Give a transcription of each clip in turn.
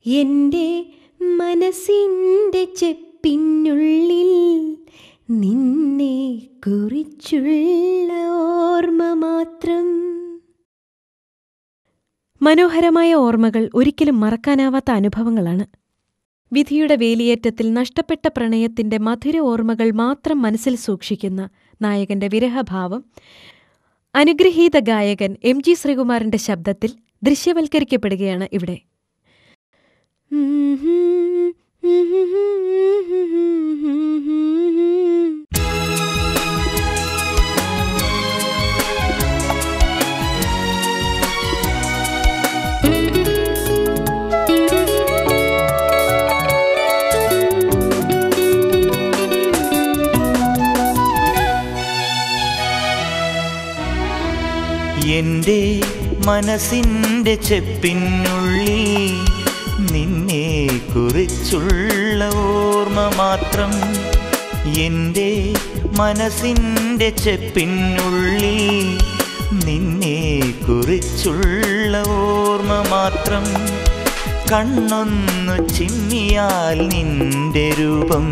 എൻ്റെ മനസ്സിൻ്റെ ചെപ്പിനുള്ളിൽ നിന്നെ കുറിച്ചുള്ള ഓർമ്മ മാത്രം. മനോഹരമായ ഓർമ്മകൾ ഒരിക്കലും മറക്കാനാവാത്ത അനുഭവങ്ങളാണ്. വിധിയുടെ വേലിയേറ്റത്തിൽ നഷ്ടപ്പെട്ട പ്രണയത്തിന്റെ മധുര ഓർമ്മകൾ മാത്രം മനസ്സിൽ സൂക്ഷിക്കുന്ന നായകന്റെ വിരഹഭാവം അനുഗ്രഹീത ഗായകൻ MG ശ്രീകുമാറിന്റെ ശബ്ദത്തിൽ ദൃശ്യവൽക്കരിക്കപ്പെടുകയാണ് ഇവിടെ. എൻ്റെ മനസ്സിൻ്റെ ചെപ്പിനുള്ളിൽ നിന്നെ കുറിച്ചുള്ള ഓർമ്മ മാത്രം. എൻ്റെ മനസ്സിൻ്റെ ചെപ്പിനുള്ളിൽ നിന്നെ കുറിച്ചുള്ള ഓർമ്മ മാത്രം. കണ്ണൊന്നു ചിമ്മിയാൽ നിന്റെ രൂപം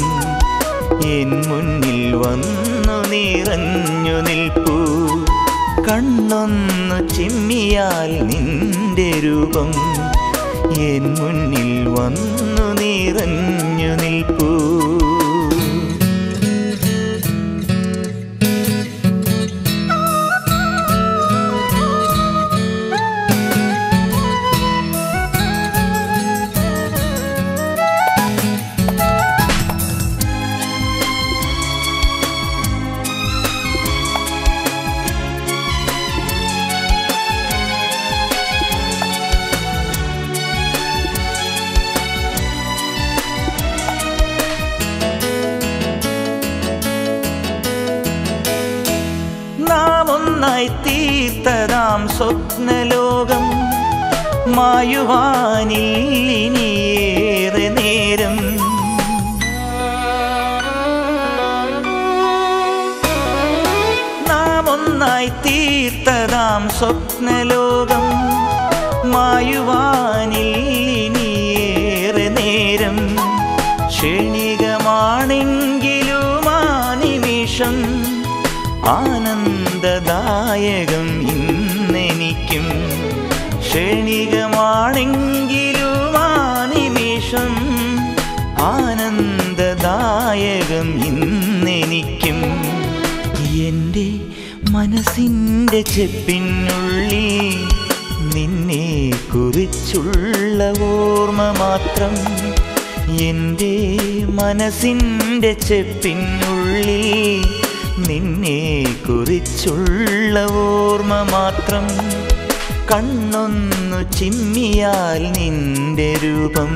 എൻ മുന്നിൽ വന്നു നിറഞ്ഞു നിൽപ്പൂ. കണ്ണൊന്നു ചിമ്മിയാൽ നിന്റെ രൂപം എൻ മുന്നിൽ വന്നു നിറഞ്ഞു നിൽപ്പൂ. തീർത്തതാം സ്വപ്നലോകം മായുവാനിൽ ഇനിയേറെ നേരം. നാം ഒന്നായി തീർത്തതാം സ്വപ്നലോകം മായുവാനിൽ ഇനിയേറെ നേരം. ക്ഷണികമാണെങ്കിലും ആ നിമിഷം ആനന്ദദായകം ഇന്നെനിക്കും. ക്ഷണികമാണെങ്കിലും ആ നിമിഷം ആനന്ദദായകം ഇന്നെനിക്കും. എൻ്റെ മനസ്സിൻ്റെ ചെപ്പിനുള്ളിൽ നിന്നെ കുറിച്ചുള്ള ഓർമ്മ മാത്രം. എൻ്റെ മനസ്സിൻ്റെ ചെപ്പിനുള്ളിൽ നിന്നെ കുറിച്ചുള്ള ഓർമ്മ മാത്രം. കണ്ണൊന്നു ചിമ്മിയാൽ നിന്റെ രൂപം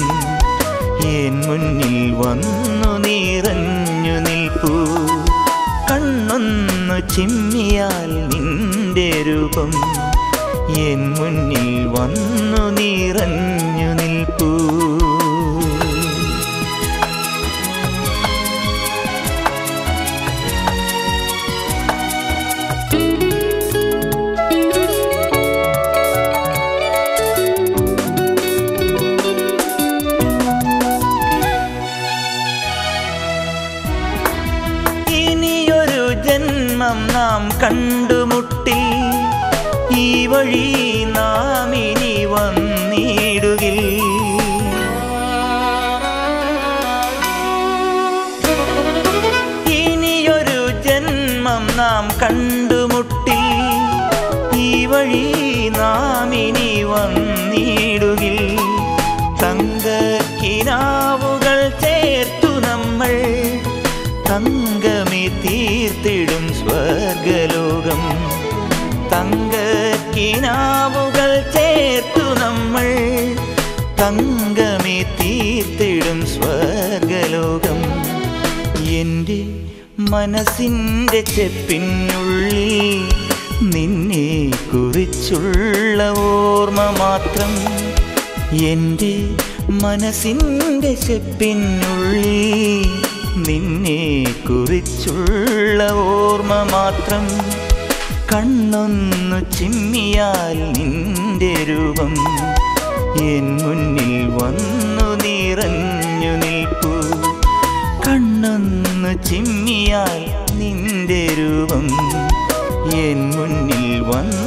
എൻ മുന്നിൽ വന്നു നിറഞ്ഞു നിൽപ്പൂ. കണ്ണൊന്നു ചിമ്മിയാൽ നിന്റെ രൂപം എൻ മുന്നിൽ വന്നു നിറഞ്ഞു നിൽപ്പൂ. നാം കണ്ടുമുട്ടി ഈ വഴി നാം ഇനി വന്നിടുകിൽ. ഇനിയൊരു ജന്മം നാം കണ്ടുമുട്ടി ഈ വഴി നാം ഇനി വന്നിടുകിൽ. തങ്കക്കിനാവുകൾ ചേർത്തു നമ്മൾ തങ്കമേ തീർത്തിടും സ്വർഗലോകം. തങ്കക്കിനാവുകൾ ചേർത്തു നമ്മൾ തങ്കമേ തീർത്തിടും സ്വർഗലോകം. എൻ്റെ മനസ്സിൻ്റെ ചെപ്പിനുള്ളിൽ നിന്നെ കുറിച്ചുള്ള ഓർമ്മ മാത്രം. എൻ്റെ മനസ്സിൻ്റെ ചെപ്പിനുള്ളിൽ നിന്നെ കുറിച്ചുള്ള ഓർമ്മ മാത്രം. കണ്ണൊന്നു ചിമ്മിയാൽ നിന്റെ രൂപം എൻ മുന്നിൽ വന്നു നിറഞ്ഞു നിൽപ്പൂ. കണ്ണൊന്നു ചിമ്മിയാൽ നിന്റെ രൂപം എൻ മുന്നിൽ വന്നു